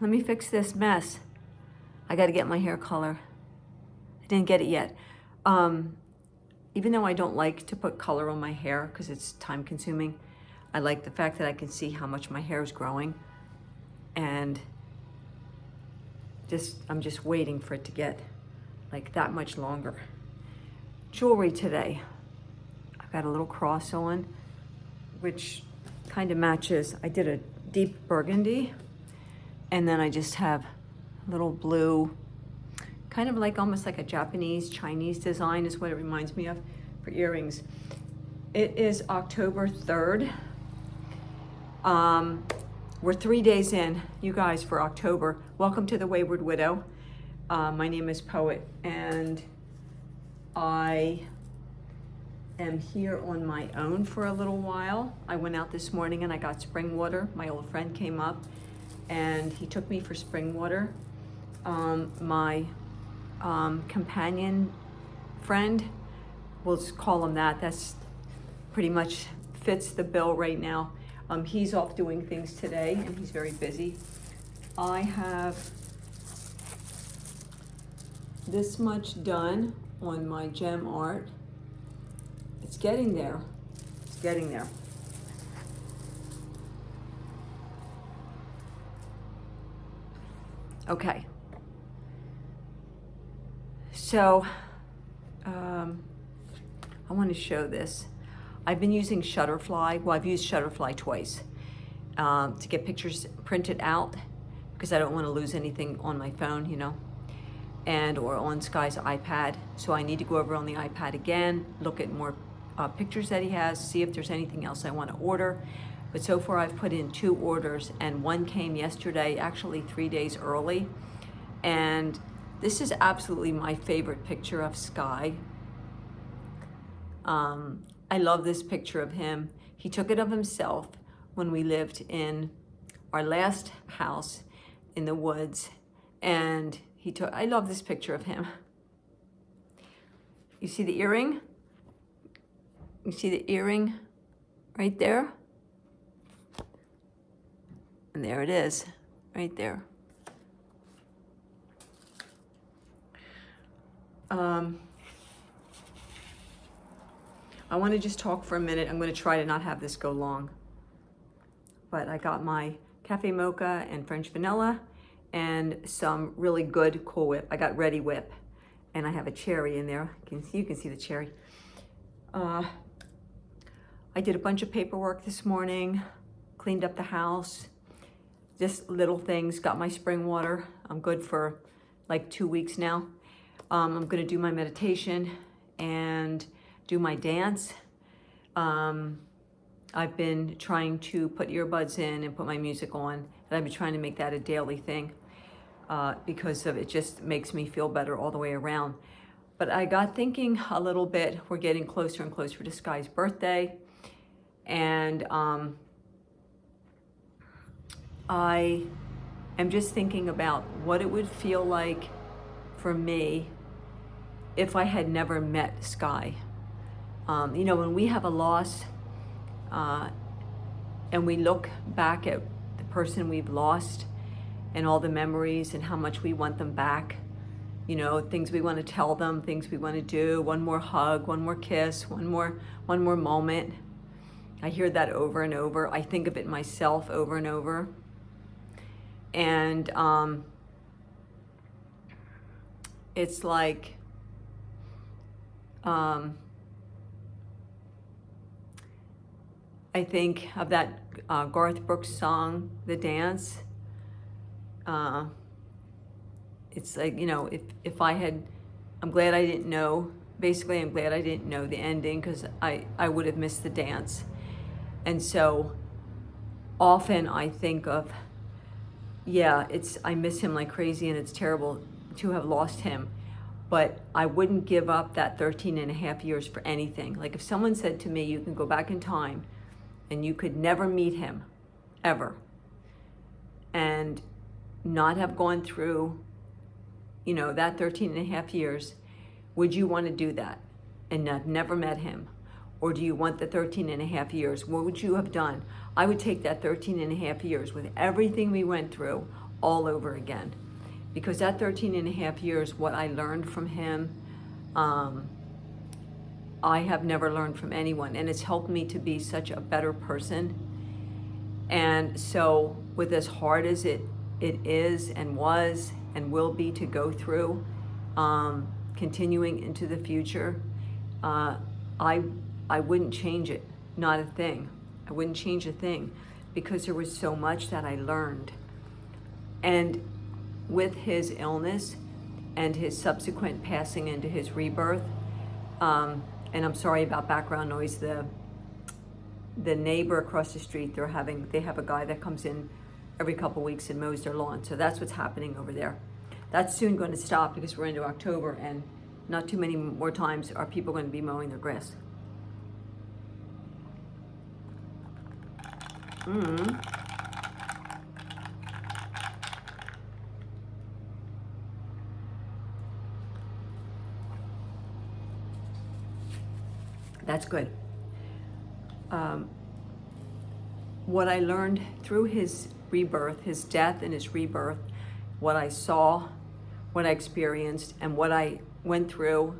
let me fix this mess. I got to get my hair color. I didn't get it yet. Even though I don't like to put color on my hair because it's time consuming, I like the fact that I can see how much my hair is growing, and I'm just waiting for it to get like that much longer. Jewelry today. I've got a little cross on, which kind of matches. I did a deep burgundy, and then I just have a little blue, kind of like almost like a Japanese, Chinese design is what it reminds me of for earrings. It is October 3rd. We're 3 days in, you guys, for October. Welcome to the Wayward Widow. My name is Poet, and I am here on my own for a little while. I went out this morning and I got spring water. My old friend came up and he took me for spring water. My companion friend, we'll just call him that. That's pretty much fits the bill right now. He's off doing things today and he's very busy. I have this much done on my gem art. It's getting there. It's getting there. Okay. So, I want to show this. I've been using Shutterfly. Well, I've used Shutterfly twice to get pictures printed out because I don't want to lose anything on my phone, you know, and or on Sky's iPad. So I need to go over on the iPad again, look at more pictures that he has, see if there's anything else I want to order. But so far I've put in 2 orders and one came yesterday, actually 3 days early. And this is absolutely my favorite picture of Sky. I love this picture of him. He took it of himself when we lived in our last house in the woods. And I love this picture of him. You see the earring? You see the earring right there? And there it is, right there. I want to just talk for a minute. I'm going to try to not have this go long. But I got my cafe mocha and French vanilla and some really good Cool Whip. I got Ready Whip and I have a cherry in there. You can see the cherry. I did a bunch of paperwork this morning, cleaned up the house, just little things, got my spring water. I'm good for like 2 weeks now. I'm gonna do my meditation and do my dance. I've been trying to put earbuds in and put my music on, and I've been trying to make that a daily thing because it just makes me feel better all the way around. But I got thinking a little bit, we're getting closer and closer to Sky's birthday, and I am just thinking about what it would feel like for me if I had never met Sky. You know, when we have a loss and we look back at the person we've lost and all the memories and how much we want them back, you know, things we want to tell them, things we want to do, one more hug, one more kiss, one more moment. I hear that over and over. I think of it myself over and over. And it's like, I think of that Garth Brooks song, The Dance. It's like, you know, if I had, I'm glad I didn't know, basically I'm glad I didn't know the ending because I would have missed the dance. And so often I think of, yeah, I miss him like crazy and it's terrible to have lost him, but I wouldn't give up that 13 and a half years for anything. Like if someone said to me, you can go back in time and you could never meet him, ever, and not have gone through, you know, that 13 and a half years, would you want to do that and have never met him? Or do you want the 13 and a half years? What would you have done? I would take that 13 and a half years with everything we went through, all over again. Because that 13 and a half years, what I learned from him, I have never learned from anyone. And it's helped me to be such a better person. And so with as hard as it is and was and will be to go through, continuing into the future, I wouldn't change it, not a thing. I wouldn't change a thing, because there was so much that I learned. And with his illness and his subsequent passing into his rebirth, and I'm sorry about background noise, the neighbor across the street, they have a guy that comes in every couple weeks and mows their lawn. So that's what's happening over there. That's soon going to stop, because we're into October, and not too many more times are people going to be mowing their grass. That's good. What I learned through his rebirth, his death and his rebirth, what I saw, what I experienced, and what I went through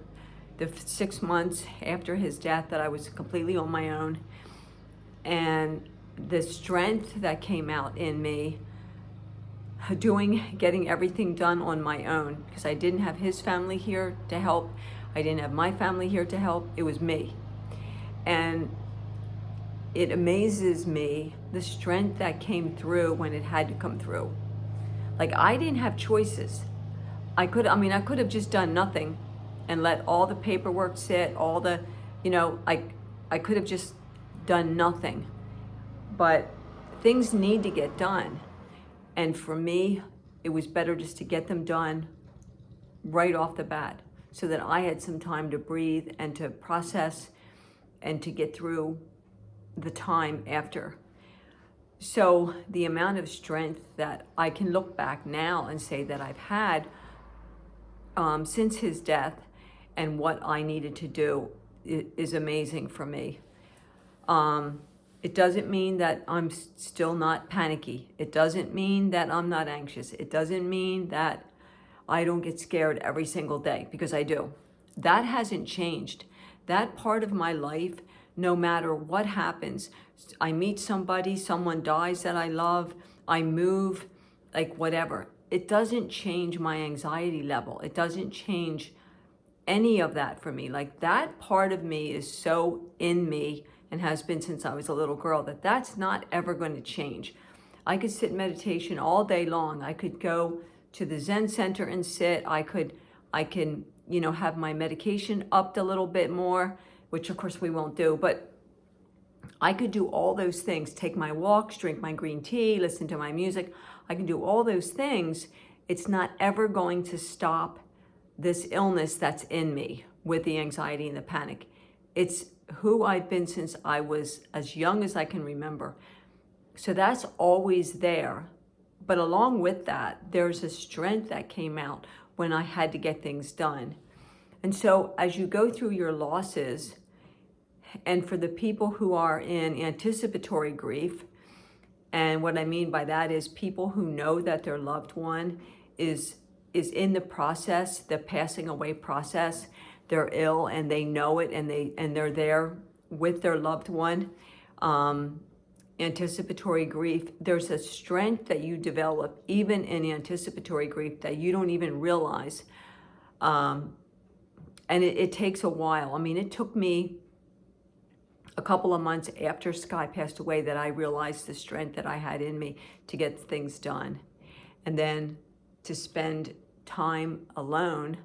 the 6 months after his death, that I was completely on my own, and the strength that came out in me getting everything done on my own, because I didn't have his family here to help. I didn't have my family here to help. It was me. And it amazes me the strength that came through when it had to come through. Like, I didn't have choices. I could have just done nothing and let all the paperwork sit, I could have just done nothing. But things need to get done. And for me, it was better just to get them done right off the bat, so that I had some time to breathe and to process and to get through the time after. So the amount of strength that I can look back now and say that I've had since his death, and what I needed to do, is amazing for me. It doesn't mean that I'm still not panicky. It doesn't mean that I'm not anxious. It doesn't mean that I don't get scared every single day, because I do. That hasn't changed. That part of my life, no matter what happens, I meet somebody, someone dies that I love, I move, like whatever. It doesn't change my anxiety level. It doesn't change any of that for me. Like, that part of me is so in me, and has been since I was a little girl, that's not ever going to change. I could sit in meditation all day long. I could go to the Zen center and sit. I can, have my medication upped a little bit more, which of course we won't do, but I could do all those things, take my walks, drink my green tea, listen to my music. I can do all those things. It's not ever going to stop this illness that's in me with the anxiety and the panic. It's who I've been since I was as young as I can remember. So that's always there. But along with that, there's a strength that came out when I had to get things done. And so as you go through your losses, and for the people who are in anticipatory grief, and what I mean by that is people who know that their loved one is in the process, the passing away process, they're ill and they know it, and they're there with their loved one. Anticipatory grief, there's a strength that you develop even in anticipatory grief that you don't even realize. And it takes a while. I mean, it took me a couple of months after Sky passed away that I realized the strength that I had in me to get things done. And then to spend time alone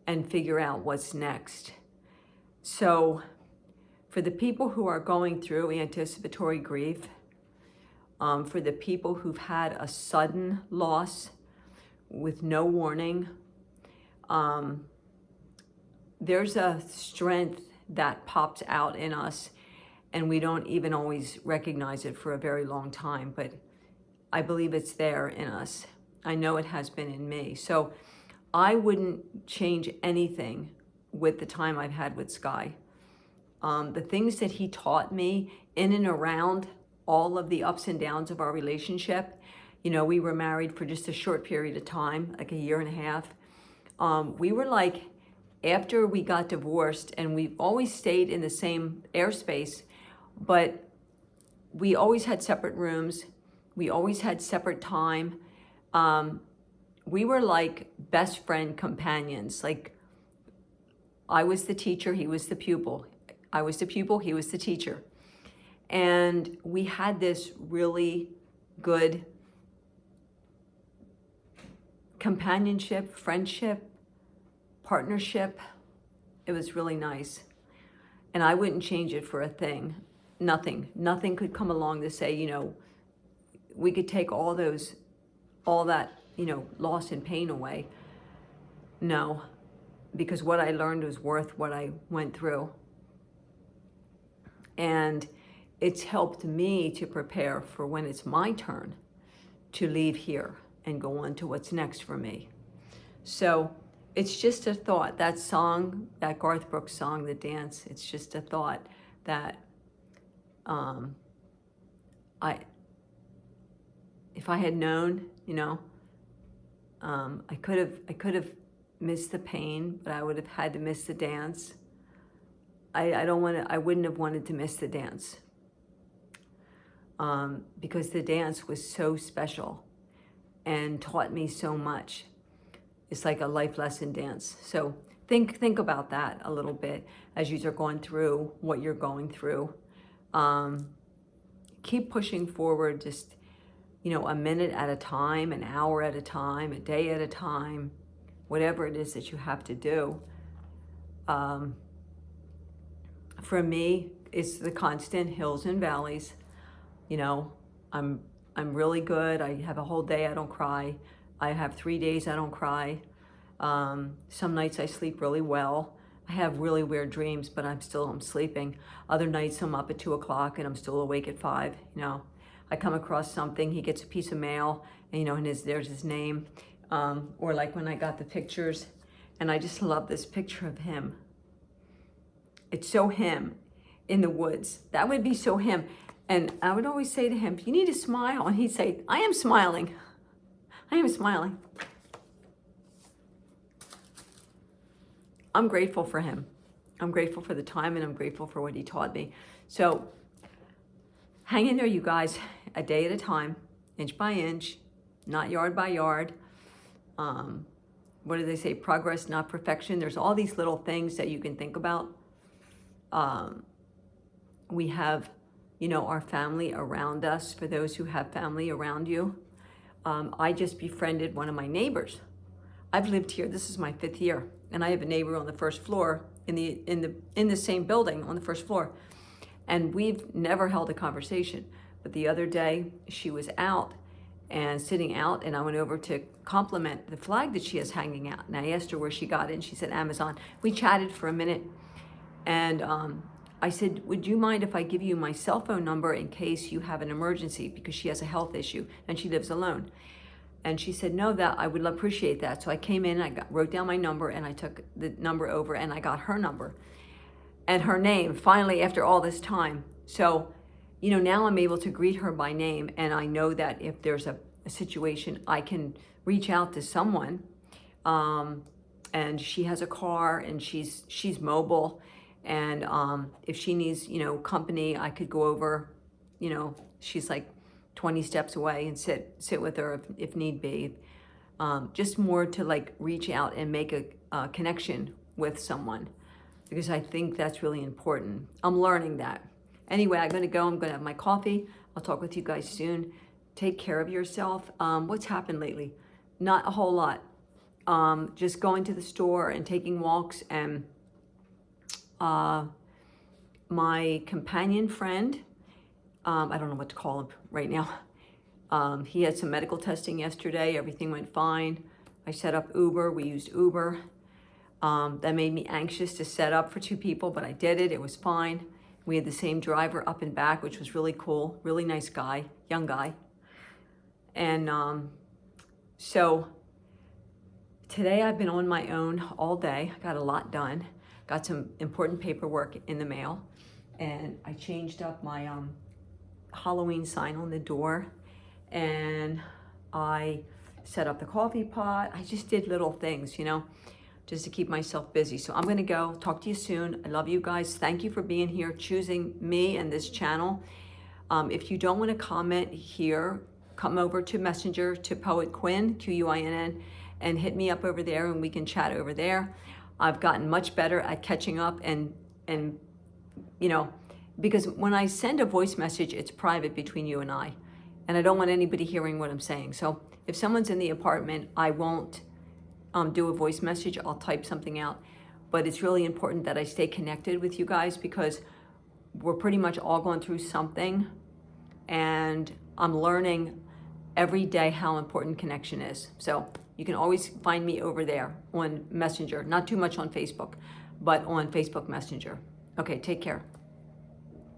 and figure out what's next. So for the people who are going through anticipatory grief, for the people who've had a sudden loss with no warning, there's a strength that pops out in us, and we don't even always recognize it for a very long time, but I believe it's there in us. I know it has been in me. So I wouldn't change anything with the time I've had with Sky. The things that he taught me in and around all of the ups and downs of our relationship, You know, we were married for just a short period of time, like a year and a half. We were like, after we got divorced, and we always stayed in the same airspace, but we always had separate rooms. We always had separate time. We were like best friend companions. Like, I was the teacher, he was the pupil. I was the pupil, he was the teacher. And we had this really good companionship, friendship, partnership. It was really nice. And I wouldn't change it for a thing. Nothing could come along to say, you know, we could take all that, you know, loss and pain away. No, because what I learned was worth what I went through. And it's helped me to prepare for when it's my turn to leave here and go on to what's next for me. So it's just a thought. That song, that Garth Brooks song, The Dance, it's just a thought that if I had known, you know, I could have missed the pain, but I would have had to miss the dance. I wouldn't have wanted to miss the dance, because the dance was so special and taught me so much. It's like a life lesson dance. So think about that a little bit as you are going through what you're going through. Keep pushing forward, just, you know, a minute at a time, an hour at a time, a day at a time, whatever it is that you have to do. For me, it's the constant hills and valleys. You know, I'm really good. I have a whole day I don't cry. I have 3 days I don't cry. Some nights I sleep really well. I have really weird dreams, but I'm sleeping. Other nights I'm up at 2 o'clock and I'm still awake at 5. You know, I come across something, he gets a piece of mail, and, you know, and there's his name. Or like when I got the pictures, and I just love this picture of him. It's so him in the woods. That would be so him. And I would always say to him, you need to smile. And he'd say, I am smiling. I am smiling. I'm grateful for him. I'm grateful for the time, and I'm grateful for what he taught me. So hang in there, you guys, a day at a time, inch by inch, not yard by yard. What do they say? Progress, not perfection. There's all these little things that you can think about. We have, you know, our family around us, for those who have family around you. I just befriended one of my neighbors. I've lived here, this is my 5th year, and I have a neighbor on the first floor in the same building on the first floor. And we've never held a conversation. But the other day she was out and sitting out, and I went over to compliment the flag that she has hanging out. And I asked her where she got it, and she said Amazon. We chatted for a minute, and I said, would you mind if I give you my cell phone number in case you have an emergency, because she has a health issue and she lives alone. And she said, no, that I would appreciate that. So I came in, wrote down my number, and I took the number over, and I got her number and her name finally after all this time. So, you know, now I'm able to greet her by name, and I know that if there's a situation, I can reach out to someone. And she has a car, and she's mobile. And if she needs, you know, company, I could go over, you know, she's like 20 steps away, and sit with her if need be. Just more to like reach out and make a connection with someone, because I think that's really important. I'm learning that. Anyway, I'm gonna go, I'm gonna have my coffee. I'll talk with you guys soon. Take care of yourself. What's happened lately? Not a whole lot. Just going to the store and taking walks, and my companion friend, I don't know what to call him right now. He had some medical testing yesterday. Everything went fine. I set up Uber. We used Uber. That made me anxious to set up for 2 people, but I did it. It was fine. We had the same driver up and back, which was really cool. Really nice guy, young guy. And so today I've been on my own all day. I got a lot done. Got some important paperwork in the mail, and I changed up my Halloween sign on the door, and I set up the coffee pot. I just did little things, you know, just to keep myself busy. So I'm gonna go. Talk to you soon. I love you guys. Thank you for being here, choosing me and this channel. If you don't want to comment here, come over to Messenger to Poet Quinn, Quinn, and hit me up over there and we can chat over there. I've gotten much better at catching up and you know, because when I send a voice message, it's private between you and I don't want anybody hearing what I'm saying. So if someone's in the apartment, I won't do a voice message. I'll type something out. But it's really important that I stay connected with you guys because we're pretty much all going through something, and I'm learning every day how important connection is. So you can always find me over there on Messenger, not too much on Facebook, but on Facebook Messenger. Okay, take care.